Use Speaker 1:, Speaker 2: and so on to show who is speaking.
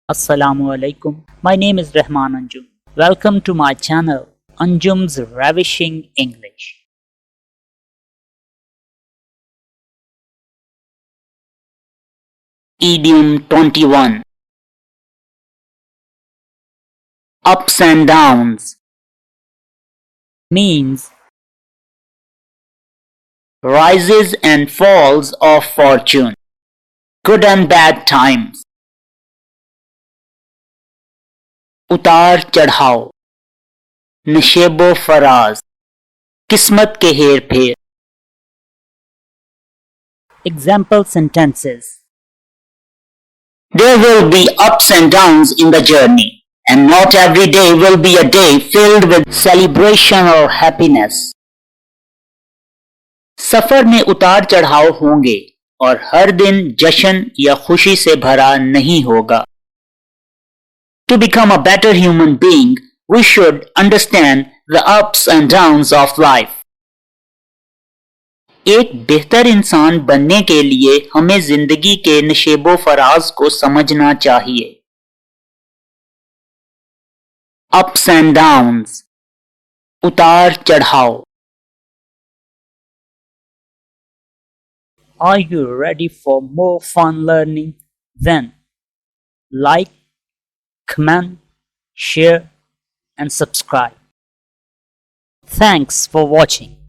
Speaker 1: Assalamu alaikum. My name is Rahman Anjum. Welcome to my channel Anjum's Ravishing English. Idiom 21. Ups and downs means rises and falls of fortune, good and bad times. उतार चढ़ाव, नशेबो फराज, किस्मत के हेर फेर. Example sentences. There will be ups and downs in the journey, and not every day will be a day filled with celebration or happiness. सफर में उतार चढ़ाव होंगे और हर दिन जश्न या खुशी से भरा नहीं होगा. To become a better human being, we should understand the ups and downs of life. एक बेहतर इंसान बनने के लिए हमें जिंदगी के नशेबो फराज को समझना चाहिए. Ups and downs, उतार चढ़ाव. Are you ready for more fun learning? Then like, comment, share and subscribe. Thanks for watching.